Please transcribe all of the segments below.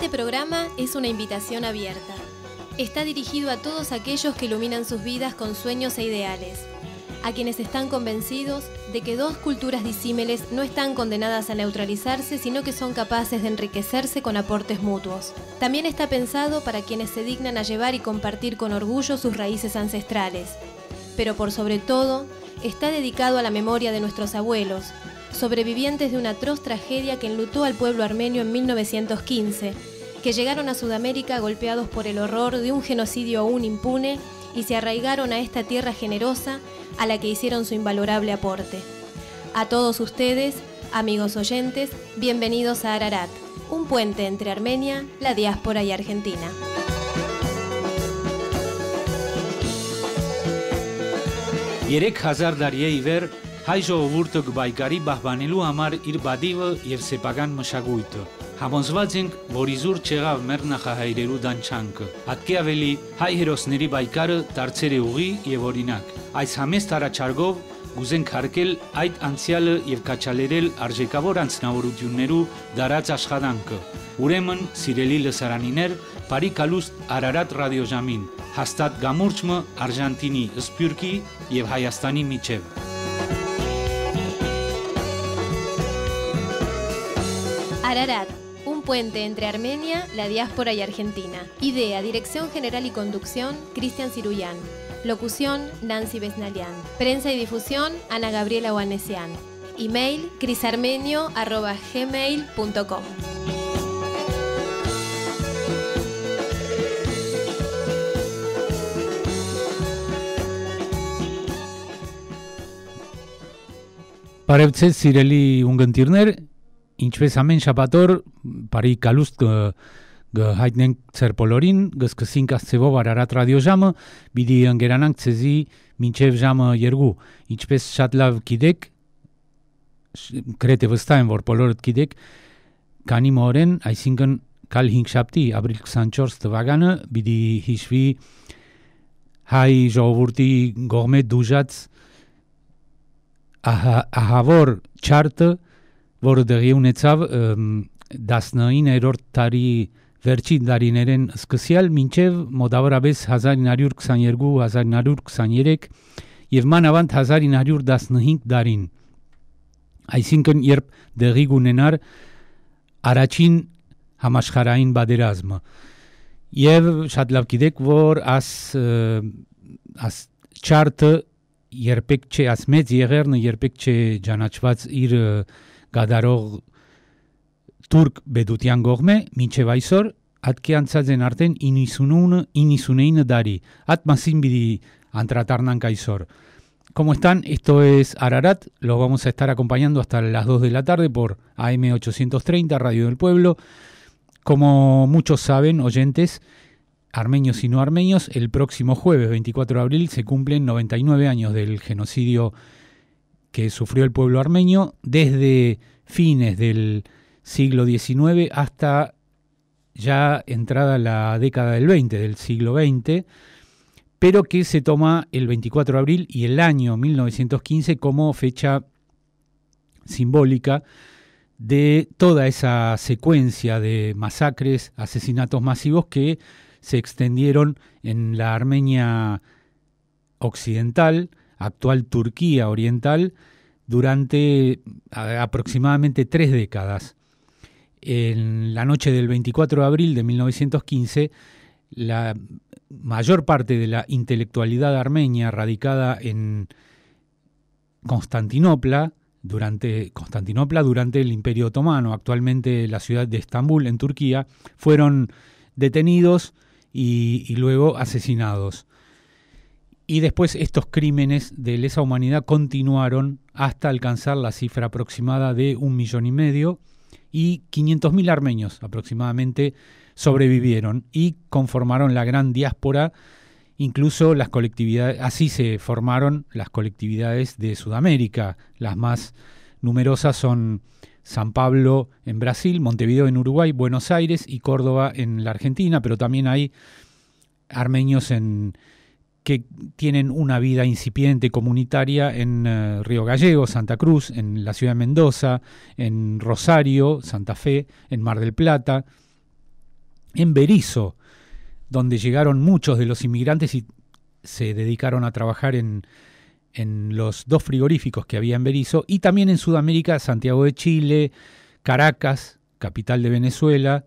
Este programa es una invitación abierta. Está dirigido a todos aquellos que iluminan sus vidas con sueños e ideales, a quienes están convencidos de que dos culturas disímiles no están condenadas a neutralizarse, sino que son capaces de enriquecerse con aportes mutuos. También está pensado para quienes se dignan a llevar y compartir con orgullo sus raíces ancestrales. Pero por sobre todo, está dedicado a la memoria de nuestros abuelos, sobrevivientes de una atroz tragedia que enlutó al pueblo armenio en 1915, que llegaron a Sudamérica golpeados por el horror de un genocidio aún impune y se arraigaron a esta tierra generosa a la que hicieron su invalorable aporte. A todos ustedes, amigos oyentes, bienvenidos a Ararat, un puente entre Armenia, la diáspora y Argentina. Երեք հազար դարի է ի վեր հայ ժողովուրդը կբայկարի պահպանելու համար իր բադիվը եւ սեփական մշակույթը։ Համոզված ենք, որ իզուր չեղավ մեր նախահայրերու դանչանքը։ Հատկի ավելի հայ հերոսների բայկարը դարձել է ուղի եւ օրինակ։ Այս համեստ առաջարկով կուզենք հարգել այդ անցյալը եւ կաչալերել արժեքավոր անձնավորություններու դարած աշխատանքը։ Ուրեմն, սիրելի լսարանիներ, բարի կալուստ Արարատ ռադիոժամին, հաստատ գամուրջը Արժանտինի, Սփյուռքի եւ Հայաստանի միջև։ Ararat, un puente entre Armenia, la diáspora y Argentina. Idea, dirección general y conducción, Cristian Cirullán. Locución, Nancy Besnalian. Prensa y difusión, Ana Gabriela Oanesian. Email, crisarmenio@gmail.com. Բարևձեզ սիրելի ունգընտիրներ, ինչպես ամեն շաբաթօր բարի կալուստ հայտնենք ձեր բոլորին, կսկսենք ասցեվով Արարատ ռադիոժամը, պիտի ընկերանանք ցեզի մինչև ժամը 2, ինչպես շատ լավ գիտեք, գրեթե վստահ եմ, որ բոլորդ գիտեք, քանի մօրեն, այսինքն կալ 5 շաբթի, ապրիլ 24 թվականը պիտի հիշվի հայ ժողովրդի կողմէ դուժած ահավոր չարտը, որը դեղի ունեցավ 19-րդ դարի վերջին դարիներեն սկսյալ մինչև մոտավորապես 1922-1923 եւ մանավանդ 1915 դարին, այսինքն երբ դեղի ունենար առաջին համաշխարհային պատերազմը։ Եվ շատ լավ գիտեք, որ աս չարտը երբեք չէ, աս մեծ եղերնը երբեք չէ ճանաչված իր գադարող Թուրք բեդուտյան կողմէ, մինչև այսօր հատկի անցած են արդեն 99 դարի։ Այդ մասին պիտի անդրադառնանք այսօր։ ¿Cómo están? Esto es Ararat, los vamos a estar acompañando hasta las 2 de la tarde por AM 830, Radio del Pueblo. Como muchos saben, oyentes, armenios y no armenios, el próximo jueves 24 de abril se cumplen 99 años del genocidio que sufrió el pueblo armenio desde fines del siglo XIX hasta ya entrada la década del 20, del siglo XX, pero que se toma el 24 de abril y el año 1915 como fecha simbólica de toda esa secuencia de masacres, asesinatos masivos que se extendieron en la Armenia occidental, actual Turquía oriental, durante aproximadamente 3 décadas. En la noche del 24 de abril de 1915, la mayor parte de la intelectualidad armenia radicada en Constantinopla durante el Imperio Otomano, actualmente la ciudad de Estambul en Turquía, fueron detenidos y luego asesinados. Y después estos crímenes de lesa humanidad continuaron hasta alcanzar la cifra aproximada de 1,5 millones y 500.000 armenios aproximadamente sobrevivieron y conformaron la gran diáspora, incluso las colectividades, así se formaron las colectividades de Sudamérica. Las más numerosas son San Pablo en Brasil, Montevideo en Uruguay, Buenos Aires y Córdoba en la Argentina, pero también hay armenios que tienen una vida incipiente comunitaria en Río Gallegos, Santa Cruz, en la ciudad de Mendoza, en Rosario, Santa Fe, en Mar del Plata, en Berisso, donde llegaron muchos de los inmigrantes y se dedicaron a trabajar en los 2 frigoríficos que había en Berisso, y también en Sudamérica, Santiago de Chile, Caracas, capital de Venezuela,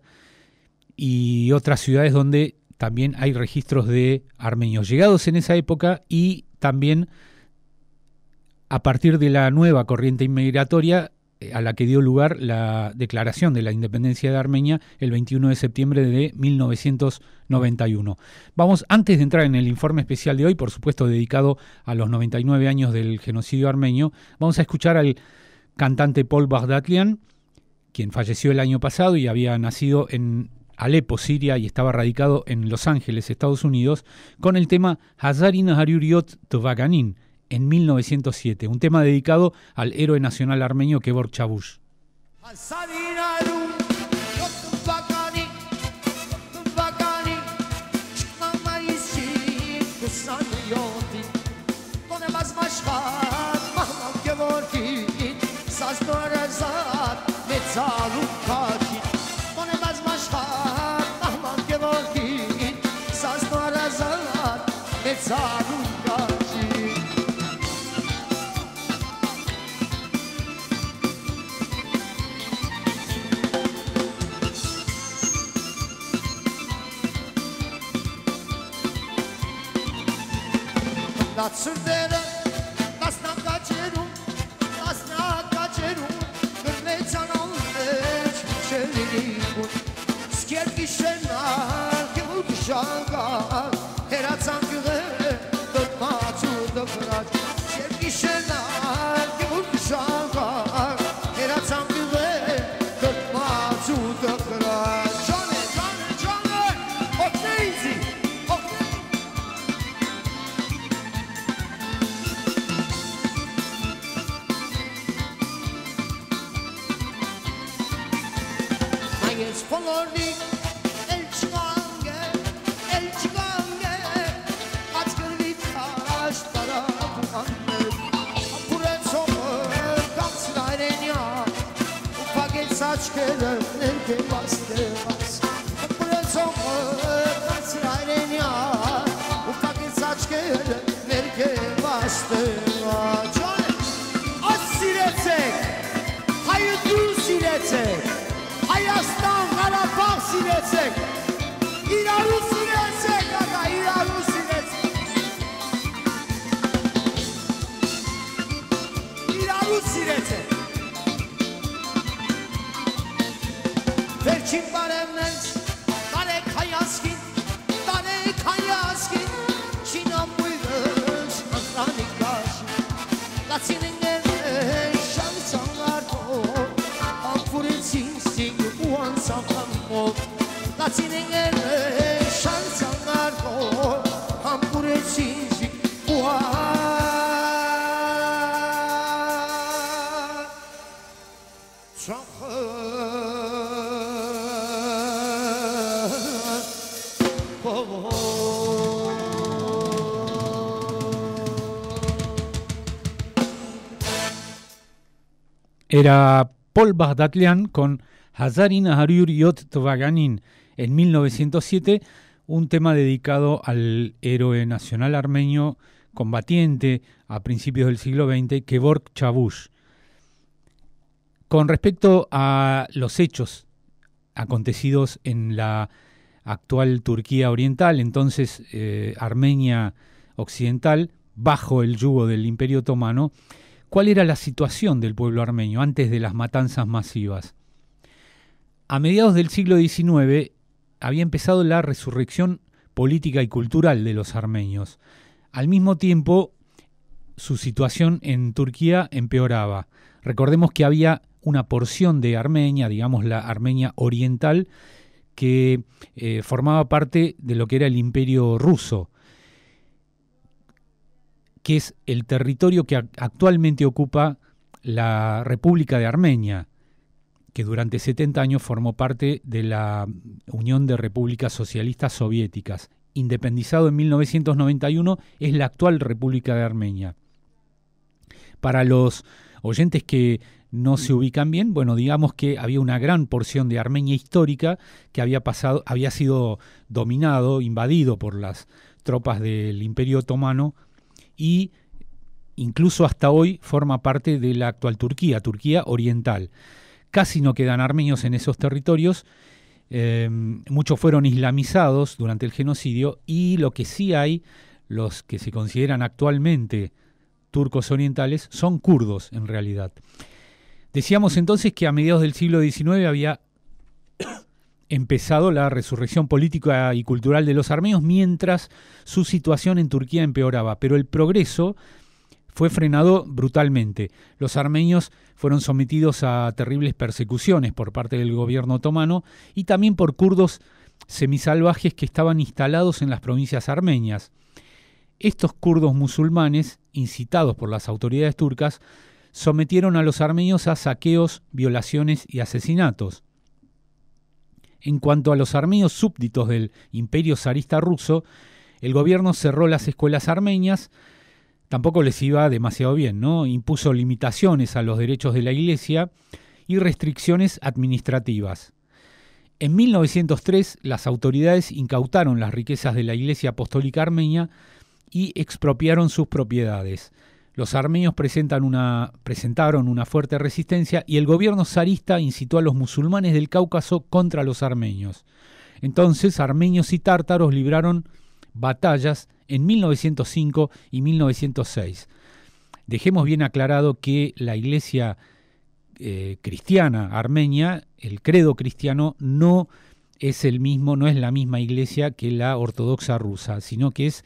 y otras ciudades donde también hay registros de armenios llegados en esa época, y también a partir de la nueva corriente inmigratoria a la que dio lugar la declaración de la independencia de Armenia el 21 de septiembre de 1991. Vamos, antes de entrar en el informe especial de hoy, por supuesto dedicado a los 99 años del genocidio armenio, vamos a escuchar al cantante Paul Bagdatian, quien falleció el año pasado y había nacido en Alepo, Siria, y estaba radicado en Los Ángeles, Estados Unidos, con el tema Hazarin Haruriot Tovaganin, en 1907, un tema dedicado al héroe nacional armenio Kevork Çavuş. La țurdere, las na kaceru, gârlețan almeci, çelirikun, skierki şenar, kevuk şagar, herațan güve, tot maçu dăvrac, skierki şenar, kevuk şagar, herațan güve, tot maçu dăvrac. Cane, okneizi, Polordi, el çigange, atkır vitaş tarafı Pure soğuk, kalsın ayrenya, paket saç kerem, nerke bastı bas. Pure soğuk, kalsın ayrenya, paket saç kerem, nerke bastı bas. Az silecek, hayırlı silecek. Hayastan Karabağ silecek, İran'ı silecek, İran'ı silecek. İran'ı silecek. Verçin baremlens, dane kayaskin, Çinam buyuruz, antranik başı. Latsinin eve, şansanlar o, ampuresin. Uan samamo, la tinenge shansangar ko, ampure sinzi uan. Era Paul Bagdatian con Hazarin Haruriot Tovaganin en 1907, un tema dedicado al héroe nacional armenio combatiente a principios del siglo XX, Kevork Çavuş. Con respecto a los hechos acontecidos en la actual Turquía oriental, entonces Armenia occidental, bajo el yugo del Imperio Otomano, ¿cuál era la situación del pueblo armenio antes de las matanzas masivas? A mediados del siglo XIX había empezado la resurrección política y cultural de los armenios. Al mismo tiempo, su situación en Turquía empeoraba. Recordemos que había una porción de Armenia, digamos la Armenia oriental, que formaba parte de lo que era el Imperio Ruso, que es el territorio que actualmente ocupa la República de Armenia, que durante 70 años formó parte de la Unión de Repúblicas Socialistas Soviéticas. Independizado en 1991, es la actual República de Armenia. Para los oyentes que no se ubican bien, bueno, digamos que había una gran porción de Armenia histórica que había sido dominado, invadido por las tropas del Imperio Otomano y incluso hasta hoy forma parte de la actual Turquía, Turquía oriental. Casi no quedan armenios en esos territorios, muchos fueron islamizados durante el genocidio y lo que sí hay, los que se consideran actualmente turcos orientales, son kurdos en realidad. Decíamos entonces que a mediados del siglo XIX había empezado la resurrección política y cultural de los armenios mientras su situación en Turquía empeoraba, pero el progreso fue frenado brutalmente. Los armenios fueron sometidos a terribles persecuciones por parte del gobierno otomano y también por kurdos semisalvajes que estaban instalados en las provincias armenias. Estos kurdos musulmanes, incitados por las autoridades turcas, sometieron a los armenios a saqueos, violaciones y asesinatos. En cuanto a los armenios súbditos del imperio zarista ruso, el gobierno cerró las escuelas armenias, tampoco les iba demasiado bien, ¿no? Impuso limitaciones a los derechos de la Iglesia y restricciones administrativas. En 1903, las autoridades incautaron las riquezas de la Iglesia Apostólica Armenia y expropiaron sus propiedades. Los armenios presentaron una fuerte resistencia y el gobierno zarista incitó a los musulmanes del Cáucaso contra los armenios. Entonces, armenios y tártaros libraron batallas en 1905 y 1906. Dejemos bien aclarado que la iglesia cristiana armenia, el credo cristiano, no es la misma iglesia que la ortodoxa rusa, sino que es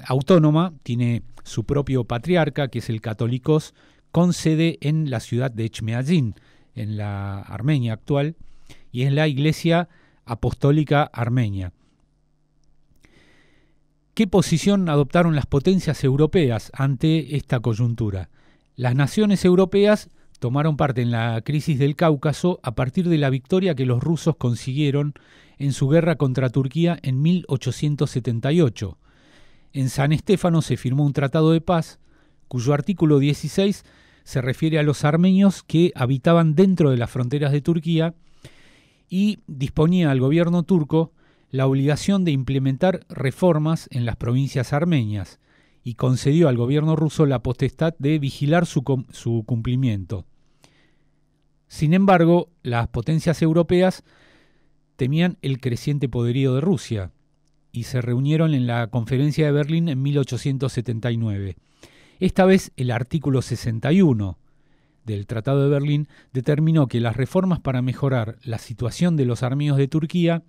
autónoma, tiene su propio patriarca, que es el Católicos, con sede en la ciudad de Echmiadzin, en la Armenia actual, y es la Iglesia Apostólica Armenia. ¿Qué posición adoptaron las potencias europeas ante esta coyuntura? Las naciones europeas tomaron parte en la crisis del Cáucaso a partir de la victoria que los rusos consiguieron en su guerra contra Turquía en 1878. En San Estéfano se firmó un tratado de paz, cuyo artículo 16 se refiere a los armenios que habitaban dentro de las fronteras de Turquía y disponía al gobierno turco la obligación de implementar reformas en las provincias armenias y concedió al gobierno ruso la potestad de vigilar su cumplimiento. Sin embargo, las potencias europeas temían el creciente poderío de Rusia y se reunieron en la Conferencia de Berlín en 1879. Esta vez el artículo 61 del Tratado de Berlín determinó que las reformas para mejorar la situación de los armenios de Turquía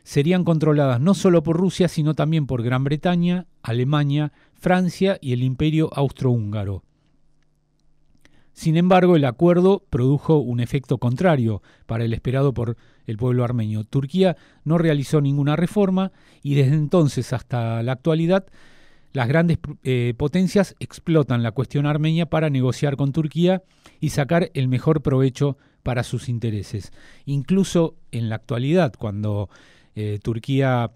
serían controladas no solo por Rusia, sino también por Gran Bretaña, Alemania, Francia y el Imperio Austrohúngaro. Sin embargo, el acuerdo produjo un efecto contrario para el esperado por el pueblo armenio. Turquía no realizó ninguna reforma y desde entonces hasta la actualidad las grandes potencias explotan la cuestión armenia para negociar con Turquía y sacar el mejor provecho para sus intereses. Incluso en la actualidad, cuando Turquía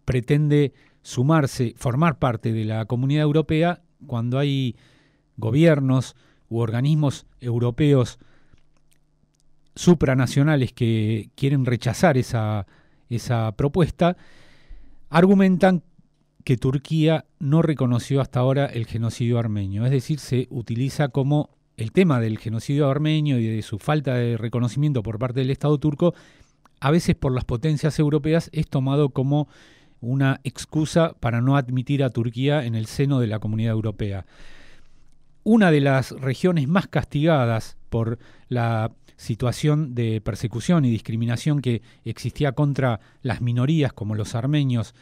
pretende formar parte de la Comunidad Europea, cuando hay gobiernos u organismos europeos supranacionales que quieren rechazar esa propuesta, argumentan que Turquía no reconoció hasta ahora el genocidio armenio. Es decir, se utiliza como el tema del genocidio armenio y de su falta de reconocimiento por parte del Estado turco, a veces por las potencias europeas es tomado como una excusa para no admitir a Turquía en el seno de la Comunidad Europea. Una de las regiones más castigadas por la situación de persecución y discriminación que existía contra las minorías como los armenios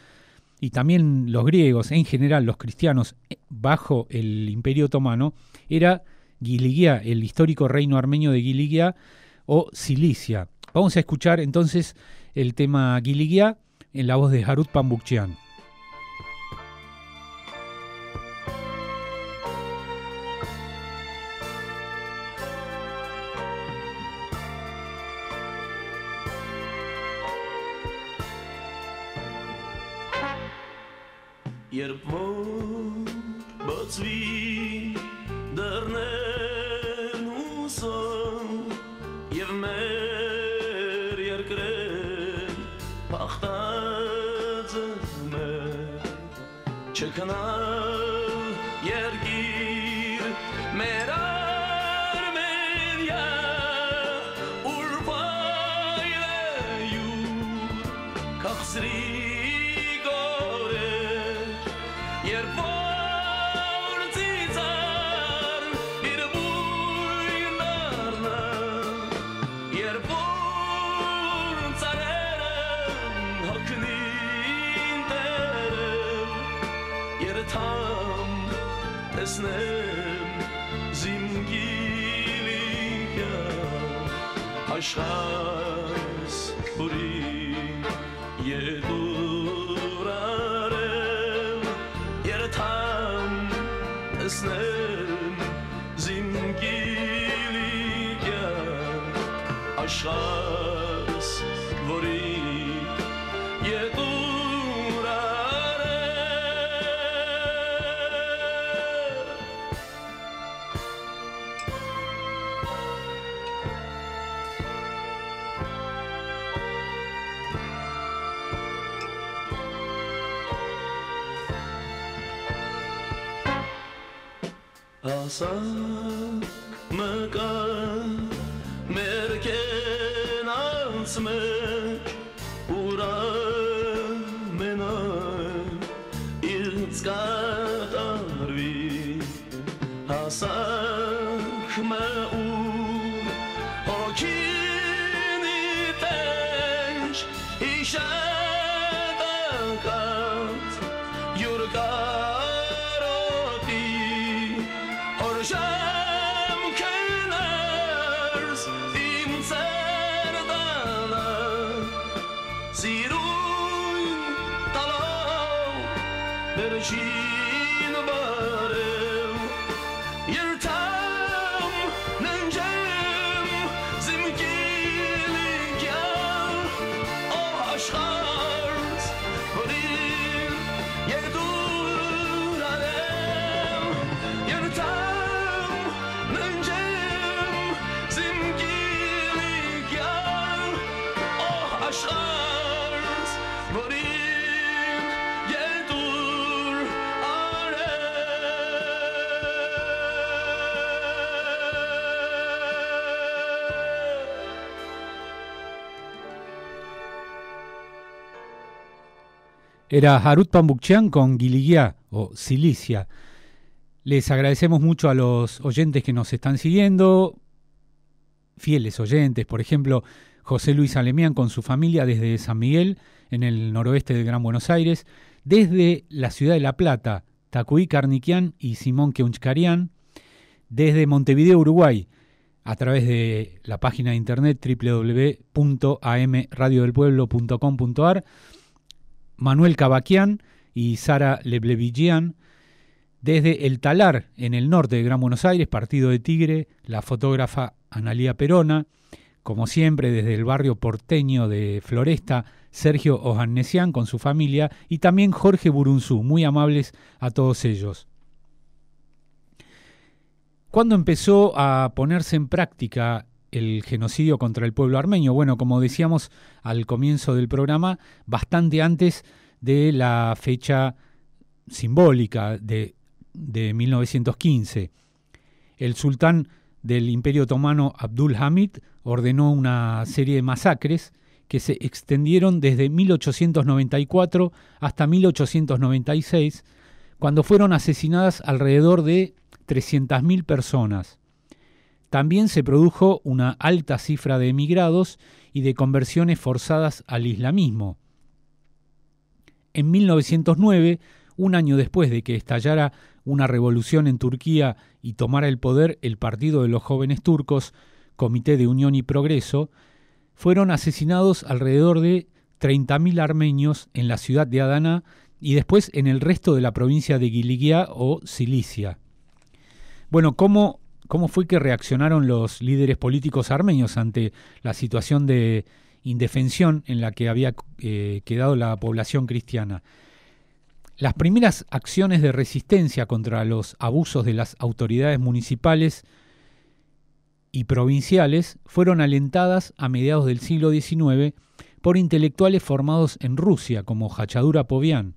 y también los griegos, en general los cristianos, bajo el Imperio Otomano, era Giligia, el histórico reino armenio de Giligia o Cilicia. Vamos a escuchar entonces el tema Giligia en la voz de Harut Pambukchian. Երբ որ բացվի Çıkınan yer gir merar medya Urpayla yur kaksri gore yer bortizar bir buylarla yer bortzaren haknin terem yer tam esnem zimgiliga aşas buri yedurarem yer tam esnem zimgiliga aşas buri Asa meka merken ansmek ura mena ilskatarvi asa kmeu hokini tench ishadakat yurkaroti Orjam keners in serdana Siruin talav berjin barem Yirtam nenjem zimkilik yar Oh aşkars Bodin yedur alem Yirtam zimgilik yar Oh aşkars Bodin yedur Era Harut Pambukchian con Guiligia o Cilicia. Les agradecemos mucho a los oyentes que nos están siguiendo, fieles oyentes, por ejemplo, José Luis Alemián con su familia desde San Miguel, en el noroeste del Gran Buenos Aires, desde la ciudad de La Plata, Tacuí Carniquian y Simón Keunchkarian, desde Montevideo, Uruguay, a través de la página de internet www.amradiodelpueblo.com.ar, Manuel Cavaquian y Sara Leblevigian, desde El Talar, en el norte de Gran Buenos Aires, Partido de Tigre, la fotógrafa Analía Perona, como siempre desde el barrio porteño de Floresta, Sergio Ojannesian con su familia y también Jorge Burunzú, muy amables a todos ellos. ¿Cuándo empezó a ponerse en práctica el genocidio contra el pueblo armenio? Bueno, como decíamos al comienzo del programa, bastante antes de la fecha simbólica de 1915. El sultán del Imperio Otomano Abdul Hamid ordenó una serie de masacres que se extendieron desde 1894 hasta 1896, cuando fueron asesinadas alrededor de 300.000 personas. También se produjo una alta cifra de emigrados y de conversiones forzadas al islamismo. En 1909, un año después de que estallara una revolución en Turquía y tomara el poder el Partido de los Jóvenes Turcos, Comité de Unión y Progreso, fueron asesinados alrededor de 30.000 armenios en la ciudad de Adana y después en el resto de la provincia de Guiligia o Cilicia. Bueno, ¿cómo fue que reaccionaron los líderes políticos armenios ante la situación de indefensión en la que había quedado la población cristiana? Las primeras acciones de resistencia contra los abusos de las autoridades municipales y provinciales fueron alentadas a mediados del siglo XIX por intelectuales formados en Rusia, como Hachadur Apovian.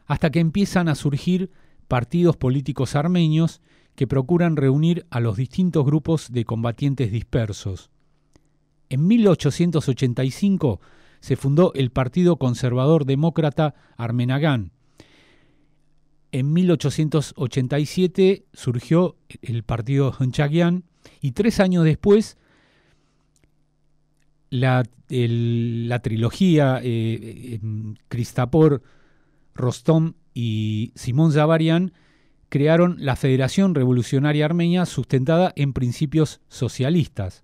hasta que empiezan a surgir partidos políticos armenios que procuran reunir a los distintos grupos de combatientes dispersos. En 1885 se fundó el Partido Conservador Demócrata Armenagán. En 1887 surgió el Partido Hunchagyan y 3 años después la trilogía Kristapor, Rostom y Simón Zavarian crearon la Federación Revolucionaria Armenia, sustentada en principios socialistas.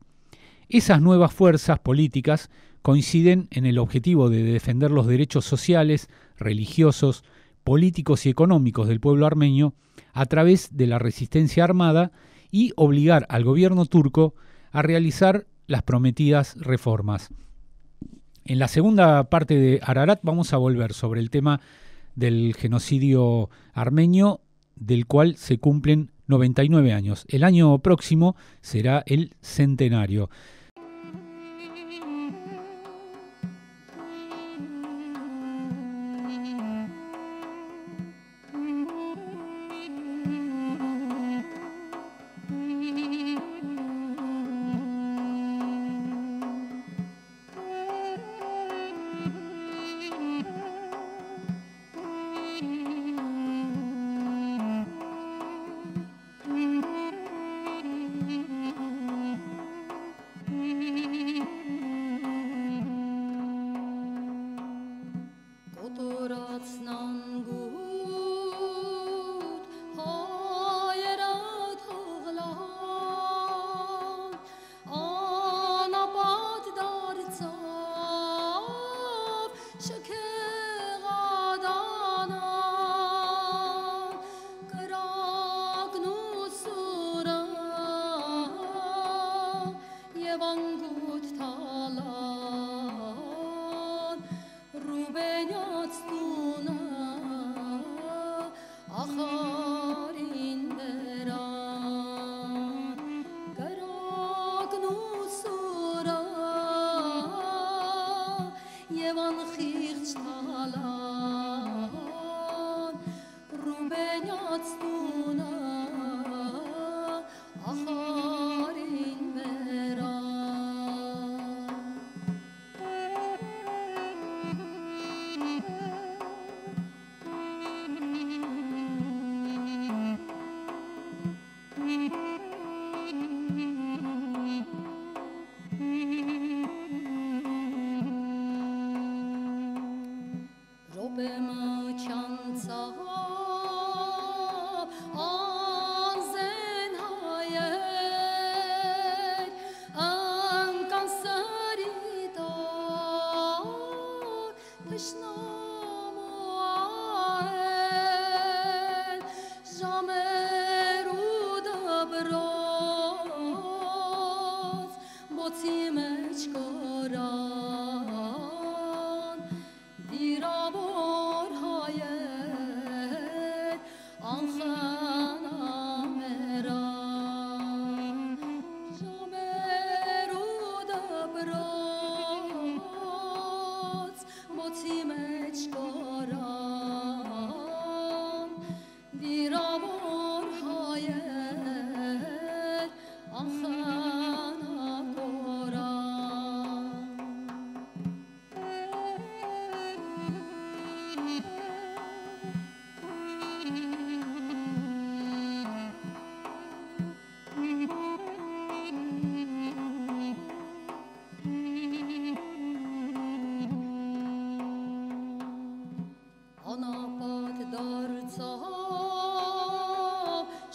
Esas nuevas fuerzas políticas coinciden en el objetivo de defender los derechos sociales, religiosos, políticos y económicos del pueblo armenio a través de la resistencia armada y obligar al gobierno turco a realizar las prometidas reformas. En la segunda parte de Ararat vamos a volver sobre el tema del genocidio armenio, del cual se cumplen 99 años. El año próximo será el centenario.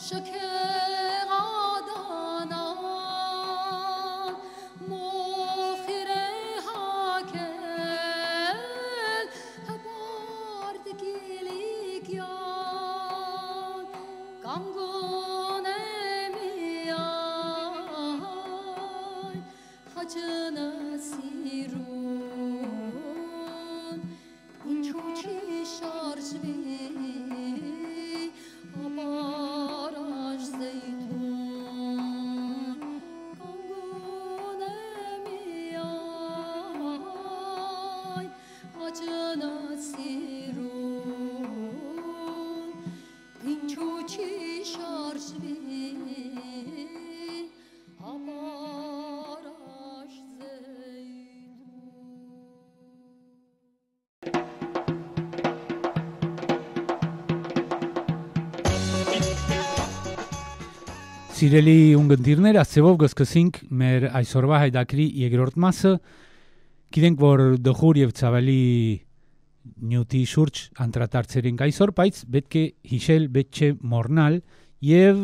Şarj Սիրելի ունգընտիրներ, աստծեով կսկսենք մեր այսօրվա հայդակրի երկրորդ մասը։ Գիտենք, որ դխուր եւ ցավալի նյութի շուրջ անդրադարձել ենք այսօր, բայց պետք է հիշել, պետք չէ մոռանալ եւ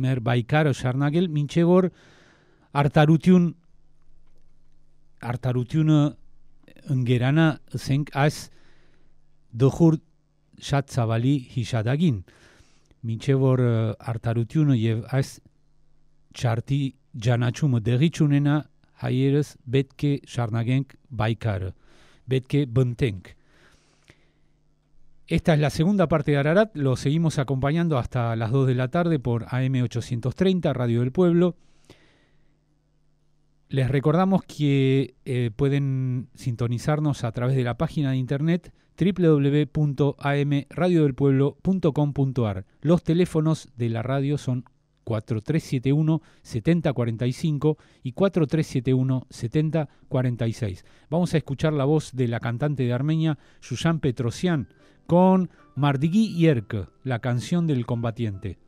մեր բայկարը շարունակել, մինչեւ որ արտարությունը ընկերանա, ասենք, այս դխուր շատ ցավալի հիշադակին, մինչեւ որ արտարությունը եւ այս չարտի ճանաչումը դեղի չունենա, հայերս պետք է շարունակենք բայկարը, պետք է բնտենք. Esta es la segunda parte de Ararat, lo seguimos acompañando hasta las 2 de la tarde por AM 830, Radio del Pueblo. Les recordamos que pueden sintonizarnos a través de la página de internet www.amradiodelpueblo.com.ar. Los teléfonos de la radio son 4371-7045 y 4371-7046. Vamos a escuchar la voz de la cantante de Armenia, Shushan Petrosian, con Mardigi Yerk, la canción del combatiente.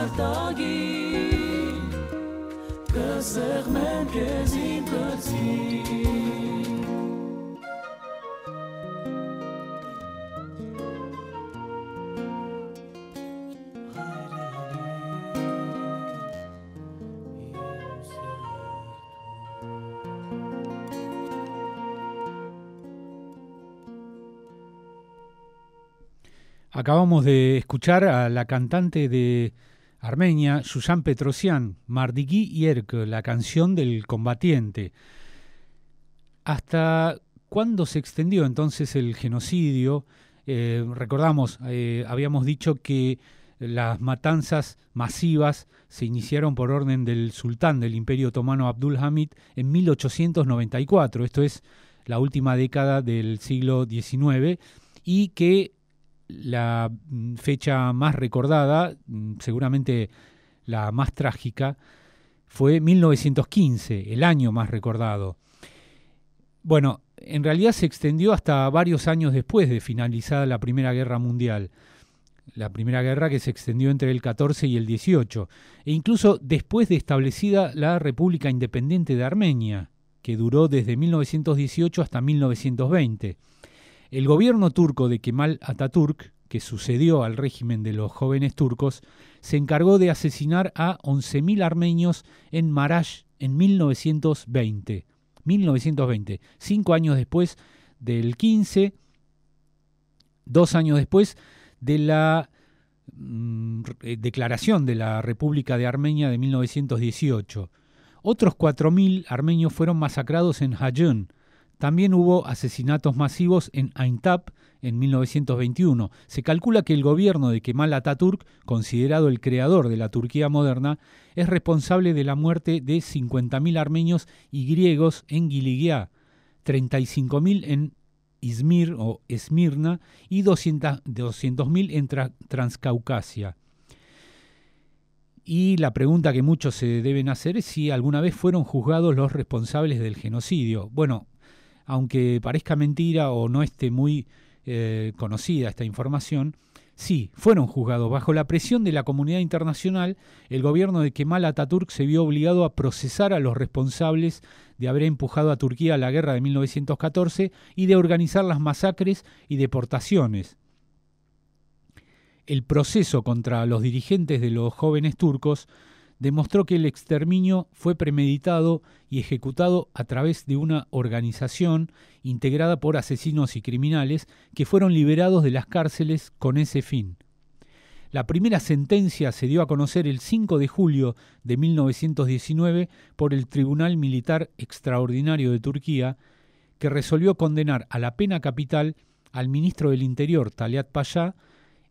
արտագի կսեղմեմ քեզ իմ կրծքին Acabamos de escuchar a la cantante de Armenia, Shushan Petrosyan, Mardigi Yerk, la canción del combatiente. ¿Hasta cuándo se extendió entonces el genocidio? Recordamos, habíamos dicho que las matanzas masivas se iniciaron por orden del sultán del Imperio Otomano Abdul Hamid en 1894, esto es la última década del siglo XIX, y que la fecha más recordada, seguramente la más trágica, fue 1915, el año más recordado. Bueno, en realidad se extendió hasta varios años después de finalizada la Primera Guerra Mundial. La Primera Guerra que se extendió entre el 14 y el 18, e incluso después de establecida la República Independiente de Armenia, que duró desde 1918 hasta 1920. El gobierno turco de Kemal Atatürk, que sucedió al régimen de los jóvenes turcos, se encargó de asesinar a 11.000 armenios en Marash en 1920. 5 años después del 15, 2 años después de la declaración de la República de Armenia de 1918. Otros 4.000 armenios fueron masacrados en Hayun. También hubo asesinatos masivos en Aintab en 1921. Se calcula que el gobierno de Kemal Atatürk, considerado el creador de la Turquía moderna, es responsable de la muerte de 50.000 armenios y griegos en Giligia, 35.000 en Izmir o Esmirna y 200.000 en Transcaucasia. Y la pregunta que muchos se deben hacer es si alguna vez fueron juzgados los responsables del genocidio. Bueno, aunque parezca mentira o no esté muy conocida esta información, sí, fueron juzgados. Bajo la presión de la comunidad internacional, el gobierno de Kemal Atatürk se vio obligado a procesar a los responsables de haber empujado a Turquía a la guerra de 1914 y de organizar las masacres y deportaciones. El proceso contra los dirigentes de los jóvenes turcos demostró que el exterminio fue premeditado y ejecutado a través de una organización integrada por asesinos y criminales que fueron liberados de las cárceles con ese fin. La primera sentencia se dio a conocer el 5 de julio de 1919 por el Tribunal Militar Extraordinario de Turquía, que resolvió condenar a la pena capital al ministro del Interior, Talat Pasha,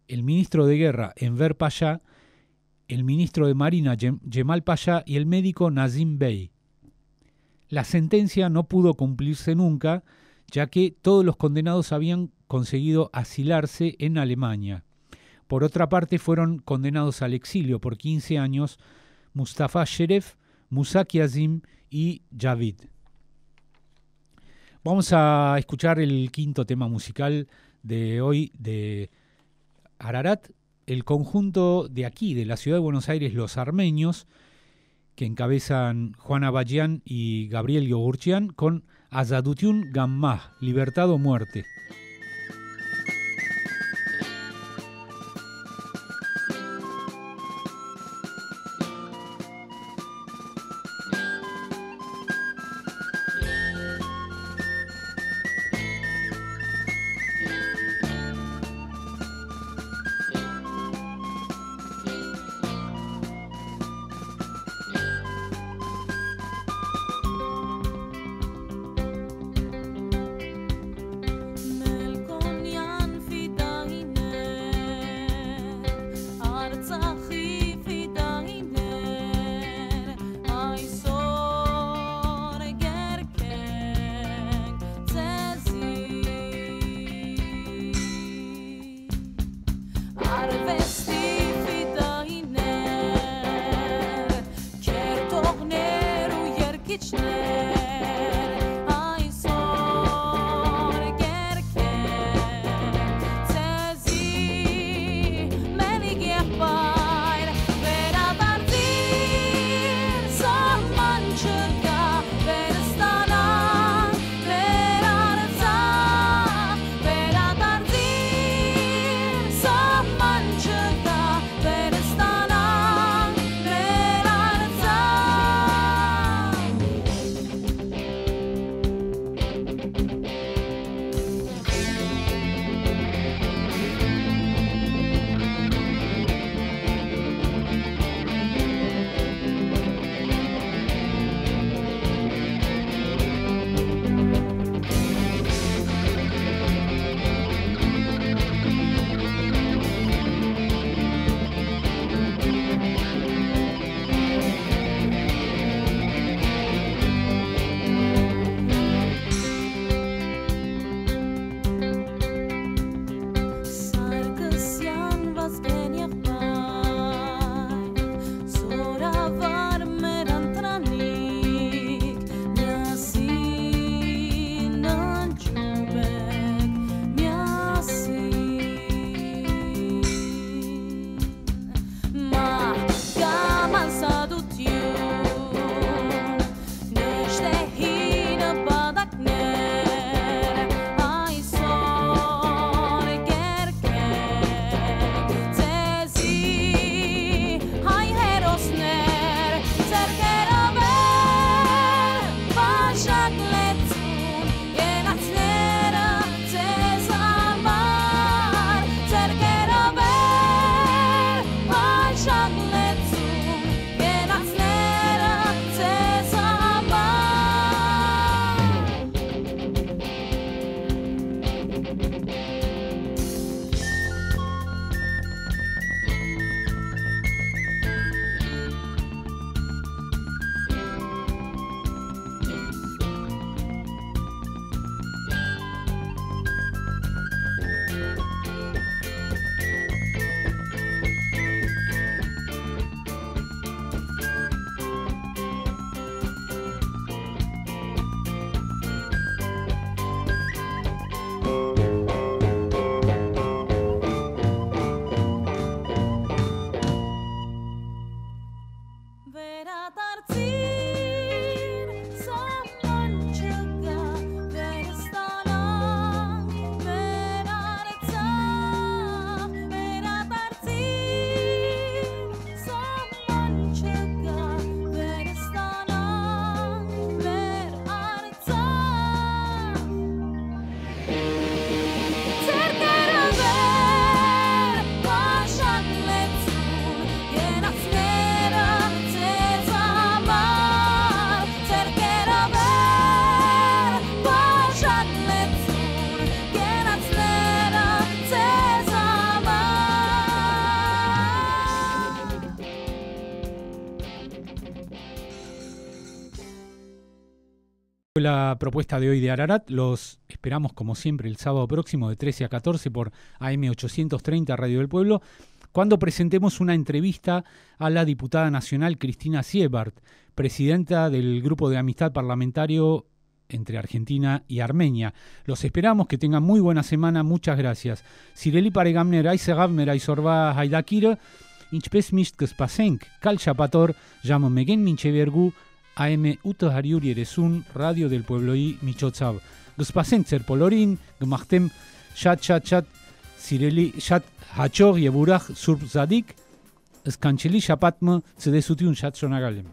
el ministro de Guerra, Enver Pasha, el ministro de Marina, Cemal Pasha, y el médico Nazim Bey. La sentencia no pudo cumplirse nunca, ya que todos los condenados habían conseguido asilarse en Alemania. Por otra parte, fueron condenados al exilio por 15 años Mustafa Sheref, Musa Kazim y Javid. Vamos a escuchar el quinto tema musical de hoy de Ararat, el conjunto de aquí, de la ciudad de Buenos Aires, Los Armenios, que encabezan Juana Bajian y Gabriel Yogurchian, con Azadutiun Gammah, Libertad o Muerte. Me Fue la propuesta de hoy de Ararat. Los esperamos como siempre el sábado próximo de 13 a 14 por AM 830 Radio del Pueblo, cuando presentemos una entrevista a la diputada nacional Cristina Siebart, presidenta del Grupo de Amistad Parlamentario entre Argentina y Armenia. Los esperamos, que tengan muy buena semana, muchas gracias. Sireli paregamner aizegavmer aizorba haidakir, inchpes misht kespasenk, kal chapator, llamo megen minchevergu, AM Uto Hariuri Erezun, Radio del Pueblo y Michotzab. Gespasenk zer polorin, gemachtem, chat, Sireli, chat, hachor, yeburach, surp zadik, eskancheli chapatme, zedesuti un chat sonagalem.